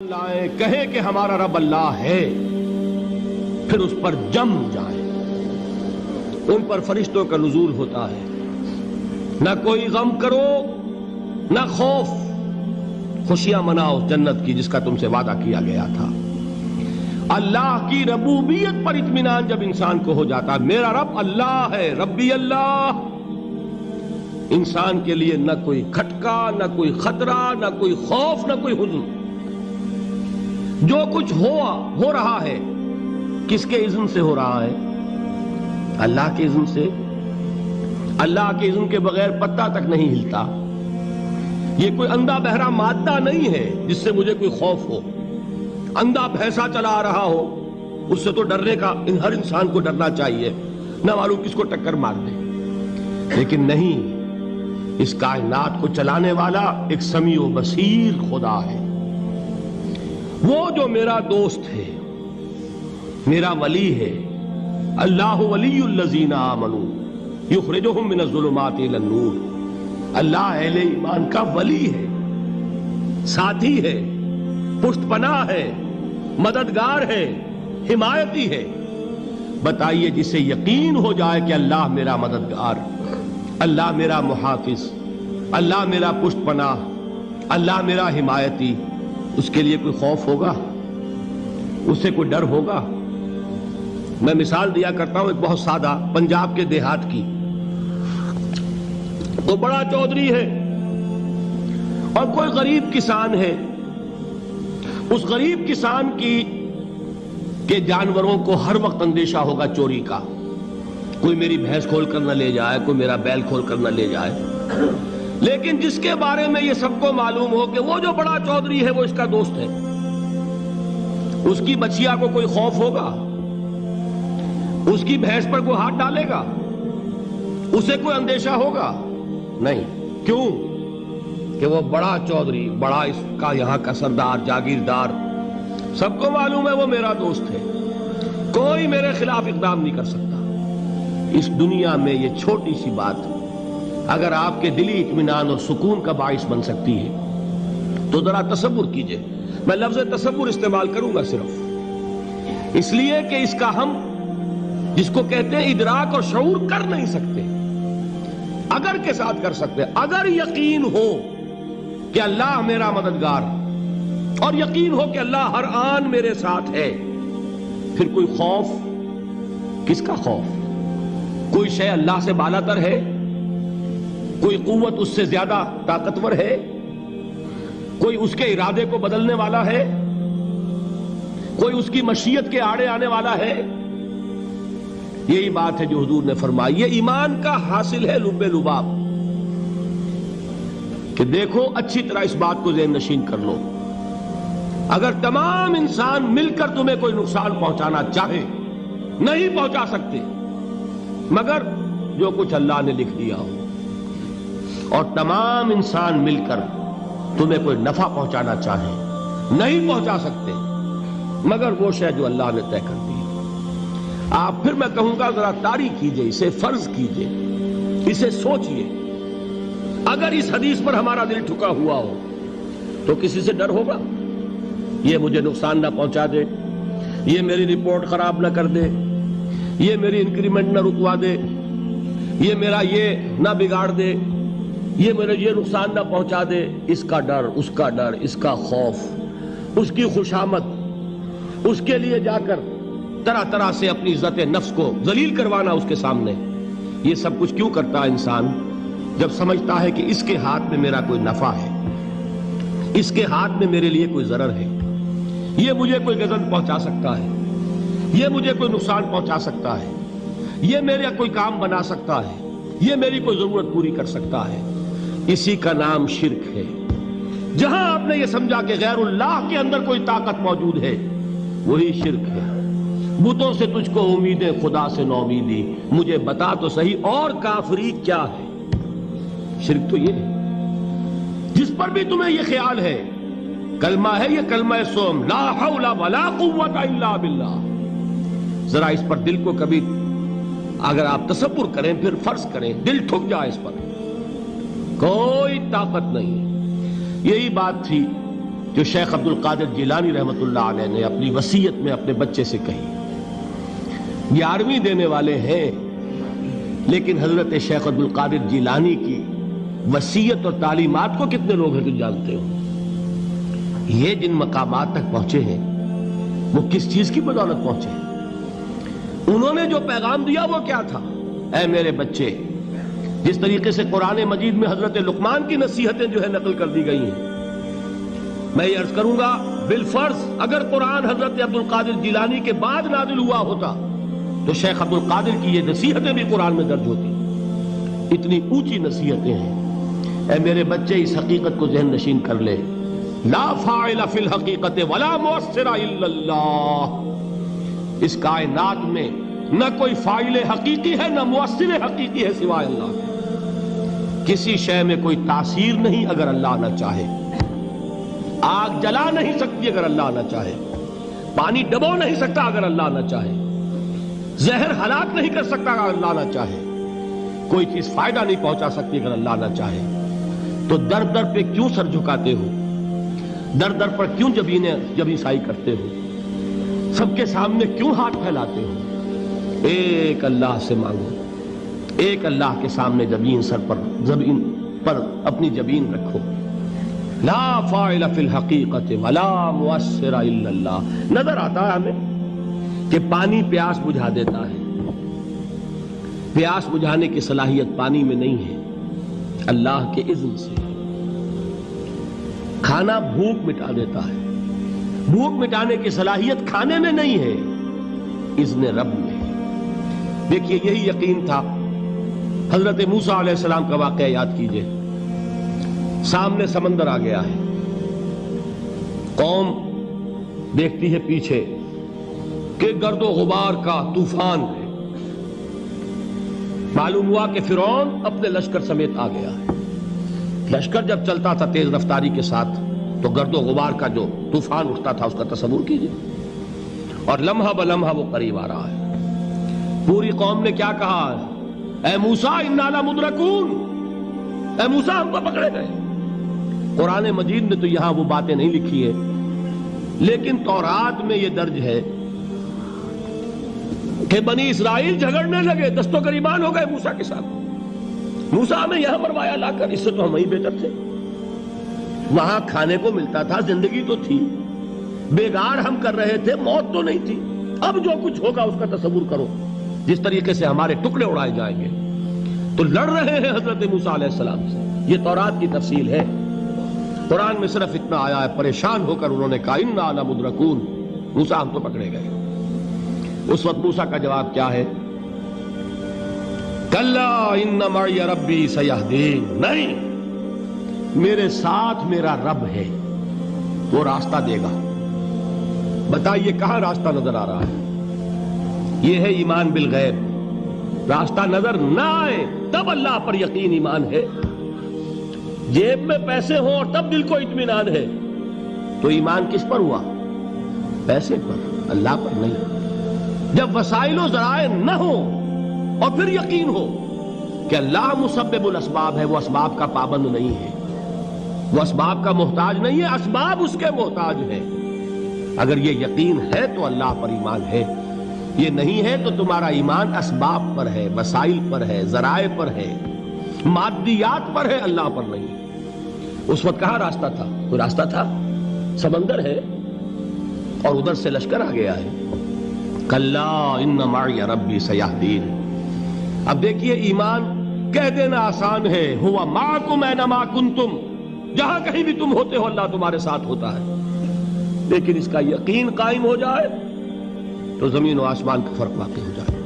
لائیں کہیں کہ ہمارا رب اللہ ہے، پھر اس پر جم جائیں۔ ان پر فرشتوں کا نزول ہوتا ہے، نہ کوئی غم کرو نہ خوف، خوشیاں مناؤ جنت کی جس کا تم سے وعدہ کیا گیا تھا۔ اللہ کی ربوبیت پر اطمینان جب انسان کو ہو جاتا ہے، میرا رب اللہ ہے، ربی اللہ، انسان کے لیے نہ کوئی کھٹکا، نہ کوئی خطرہ، نہ کوئی خوف، نہ کوئی حزن۔ جو کچھ ہو رہا ہے کس کے اذن سے ہو رہا ہے؟ اللہ کے اذن سے۔ اللہ کے اذن کے بغیر پتہ تک نہیں ہلتا۔ یہ کوئی اندھا بہرا مادہ نہیں ہے جس سے مجھے کوئی خوف ہو۔ اندھا بھینسا چلا آ رہا ہو اس سے تو ڈرنے کا ہر انسان کو ڈرنا چاہیے، نہ معلوم کس کو ٹکر مار دے۔ لیکن نہیں، اس کائنات کو چلانے والا ایک سمیع و بصیر خدا ہے، وہ جو میرا دوست ہے، میرا ولی ہے۔ اللہ ولی الذین آمنوا یخرجہم من الظلمات الی النور۔ اللہ اہل ایمان کا ولی ہے، ساتھی ہے، پشت پناہ ہے، مددگار ہے، حمایتی ہے۔ بتائیے جسے یقین ہو جائے کہ اللہ میرا مددگار، اللہ میرا محافظ، اللہ میرا پشت پناہ، اللہ میرا حمایتی، اس کے لیے کوئی خوف ہوگا؟ اس سے کوئی ڈر ہوگا؟ میں مثال دیا کرتا ہوں ایک بہت سادہ، پنجاب کے دیہات کی۔ وہ بڑا چودھری ہے اور کوئی غریب کسان ہے۔ اس غریب کسان کے جانوروں کو ہر وقت اندیشہ ہوگا چوری کا، کوئی میری بھینس کھول کر نہ لے جائے، کوئی میرا بیل کھول کر نہ لے جائے۔ لیکن جس کے بارے میں یہ سب کو معلوم ہو کہ وہ جو بڑا چودھری ہے وہ اس کا دوست ہے، اس کی بچیا کو کوئی خوف ہوگا؟ اس کی بھینس پر کوئی ہاتھ ڈالے گا؟ اسے کوئی اندیشہ ہوگا؟ نہیں۔ کیوں؟ کہ وہ بڑا چودھری، بڑا اس کا یہاں کا سردار، جاگیردار، سب کو معلوم ہے وہ میرا دوست ہے، کوئی میرے خلاف اقدام نہیں کر سکتا۔ اس دنیا میں یہ چھوٹی سی بات اگر آپ کے دلی اطمینان اور سکون کا باعث بن سکتی ہے تو ذرا تصور کیجئے۔ میں لفظ تصور استعمال کروں گا صرف اس لیے کہ اس کا ہم جس کو کہتے ہیں ادراک اور شعور کر نہیں سکتے، اگر کے ساتھ کر سکتے۔ اگر یقین ہو کہ اللہ میرا مددگار اور یقین ہو کہ اللہ ہر آن میرے ساتھ ہے، پھر کوئی خوف؟ کس کا خوف؟ کوئی شے اللہ سے بالا تر ہے؟ کوئی قوت اس سے زیادہ طاقتور ہے؟ کوئی اس کے ارادے کو بدلنے والا ہے؟ کوئی اس کی مشیت کے آڑے آنے والا ہے؟ یہی بات ہے جو حضور نے فرمائی۔ یہ ایمان کا حاصل ہے لب لباب، کہ دیکھو اچھی طرح اس بات کو ذہن نشین کر لو، اگر تمام انسان مل کر تمہیں کوئی نقصان پہنچانا چاہے نہیں پہنچا سکتے مگر جو کچھ اللہ نے لکھ دیا ہو، اور تمام انسان مل کر تمہیں کوئی نفع پہنچانا چاہیں نہیں پہنچا سکتے مگر وہ شے جو اللہ نے طے کر دی۔ آپ پھر میں کہوں گا ذرا طاری کیجئے، اسے فرض کیجئے، اسے سوچئے۔ اگر اس حدیث پر ہمارا دل ٹھکا ہوا ہو تو کسی سے ڈر ہوگا؟ یہ مجھے نقصان نہ پہنچا دے، یہ میری رپورٹ خراب نہ کر دے، یہ میری انکریمنٹ نہ رکوا دے، یہ میرا یہ نہ بگاڑ دے، یہ میرے یہ نقصان نہ پہنچا دے۔ اس کا ڈر، اس کا ڈر، اس کا خوف، اس کی خوشامد، اس کے لیے جا کر طرح طرح سے اپنی عزت نفس کو ذلیل کروانا اس کے سامنے، یہ سب کچھ کیوں کرتا ہے انسان؟ جب سمجھتا ہے کہ اس کے ہاتھ میں میرا کوئی نفع ہے، اس کے ہاتھ میں میرے لیے کوئی ضرر ہے، یہ مجھے کوئی غضب پہنچا سکتا ہے، یہ مجھے کوئی نقصان پہنچا سکتا ہے، یہ میرا کوئی کام بنا سکتا ہے، یہ میری کوئی ضرورت پوری کر سکتا ہے، اسی کا نام شرک ہے۔ جہاں آپ نے یہ سمجھا کہ غیر اللہ کے اندر کوئی طاقت موجود ہے وہی شرک ہے۔ بتوں سے تجھ کو امیدیں، خدا سے نومیدی، مجھے بتا تو صحیح اور کافری کیا ہے؟ شرک تو یہ ہے۔ جس پر بھی تمہیں یہ خیال ہے، کلمہ ہے یہ کلمہ سوم، لا حول ولا قوت الا باللہ، ذرا اس پر دل کو کبھی اگر آپ تصور کریں، پھر فرض کریں، دل ٹھک جائے اس پر، کوئی طاقت نہیں۔ یہی بات تھی جو شیخ عبد القادر جیلانی رحمۃ اللہ علیہ نے اپنی وصیت میں اپنے بچے سے کہی. 11ویں دینے والے ہیں، لیکن حضرت شیخ عبد القادر جیلانی کی وصیت اور تعلیمات کو کتنے لوگ ہیں تم جانتے ہو؟ یہ جن مقامات تک پہنچے ہیں وہ کس چیز کی بدولت پہنچے ہیں؟ انہوں نے جو پیغام دیا وہ کیا تھا؟ اے میرے بچے، جس طریقے سے قرآن مجید میں حضرت لقمان کی نصیحتیں جو ہے نقل کر دی گئی ہیں، میں یہ عرض کروں گا بالفرض اگر قرآن حضرت عبد القادر جیلانی کے بعد نازل ہوا ہوتا تو شیخ عبد القادر کی یہ نصیحتیں بھی قرآن میں درج ہوتی. اتنی اونچی نصیحتیں ہیں. اے میرے بچے، اس حقیقت کو ذہن نشین کر لے، لا فاعل فی الحقیقت ولا مؤثر الا اللہ. اس کائنات میں نہ کوئی فاعل حقیقی ہے نہ مؤثر حقیقی ہے سوائے اللہ. کسی شے میں کوئی تاثیر نہیں اگر اللہ نہ چاہے. آگ جلا نہیں سکتی اگر اللہ نہ چاہے. پانی ڈبو نہیں سکتا اگر اللہ نہ چاہے. زہر ہلاک نہیں کر سکتا اگر اللہ نہ چاہے. کوئی چیز فائدہ نہیں پہنچا سکتی اگر اللہ نہ چاہے. تو در در پہ کیوں سر جھکاتے ہو؟ در در پر کیوں جبیں سائی کرتے ہو؟ سب کے سامنے کیوں ہاتھ پھیلاتے ہو؟ ایک اللہ سے مانگو. ایک اللہ کے سامنے زمین پر اپنی جبین رکھو. لا فاعل فی الحقیقت ولا مؤثر الا اللہ. نظر آتا ہے ہمیں کہ پانی پیاس بجھا دیتا ہے. پیاس بجھانے کی صلاحیت پانی میں نہیں ہے، اللہ کے اذن سے. کھانا بھوک مٹا دیتا ہے. بھوک مٹانے کی صلاحیت کھانے میں نہیں ہے، اذن رب میں. دیکھیے یہی یقین تھا. حضرت موسیٰ علیہ السلام کا واقعہ یاد کیجئے. سامنے سمندر آ گیا ہے. قوم دیکھتی ہے پیچھے کہ گرد و غبار کا طوفان ہے. معلوم ہوا کہ فرعون اپنے لشکر سمیت آ گیا ہے. لشکر جب چلتا تھا تیز رفتاری کے ساتھ تو گرد و غبار کا جو طوفان اٹھتا تھا اس کا تصور کیجئے. اور لمحہ بلمحہ وہ قریب آ رہا ہے. پوری قوم نے کیا کہا؟ اے موسیٰ انا لمدرکون. اے موسیٰ ہم کو پکڑے گئے. قرآن مجید نے تو یہاں وہ باتیں نہیں لکھی ہے، لیکن تورات میں یہ درج ہے کہ بنی اسرائیل جھگڑنے لگے، دست و گریبان ہو گئے موسیٰ کے ساتھ. موسیٰ ہمیں یہاں مروایا لا کر، اس سے تو ہم ہی بہتر تھے. وہاں کھانے کو ملتا تھا، زندگی تو تھی. بیگار ہم کر رہے تھے، موت تو نہیں تھی. اب جو کچھ ہوگا اس کا تصور کرو، جس طریقے سے ہمارے ٹکڑے اڑائے جائیں گے. تو لڑ رہے ہیں حضرت موسیٰ علیہ السلام سے. یہ تورات کی تفصیل ہے. قرآن میں صرف اتنا آیا ہے، پریشان ہو کر انہوں نے کہا انا لمدرکون. موسیٰ ہم تو پکڑے گئے. اس وقت موسیٰ کا جواب کیا ہے؟ کلا ان معی ربی سیہدین. نہیں، میرے ساتھ میرا رب ہے، وہ راستہ دے گا. بتائیے کہاں راستہ نظر آ رہا ہے؟ یہ ہے ایمان بالغیب. راستہ نظر نہ آئے تب اللہ پر یقین ایمان ہے. جیب میں پیسے ہوں اور تب دل کو اطمینان ہے تو ایمان کس پر ہوا؟ پیسے پر، اللہ پر نہیں. جب وسائل و ذرائع نہ ہوں اور پھر یقین ہو کہ اللہ مسبب الاسباب ہے، وہ اسباب کا پابند نہیں ہے، وہ اسباب کا محتاج نہیں ہے، اسباب اس کے محتاج ہے. اگر یہ یقین ہے تو اللہ پر ایمان ہے. یہ نہیں ہے تو تمہارا ایمان اسباب پر ہے، وسائل پر ہے، ذرائع پر ہے، مادیات پر ہے، اللہ پر نہیں. اس وقت کہاں راستہ تھا؟ کوئی راستہ تھا؟ سمندر ہے اور ادھر سے لشکر آ گیا ہے. کلا ان معی ربی سیہدین. اب دیکھیے ایمان کہہ دینا آسان ہے، ہوا معکم اینما کنتم. جہاں کہیں بھی تم ہوتے ہو اللہ تمہارے ساتھ ہوتا ہے. لیکن اس کا یقین قائم ہو جائے تو زمین و آسمان کا فرق واقع ہو جائے.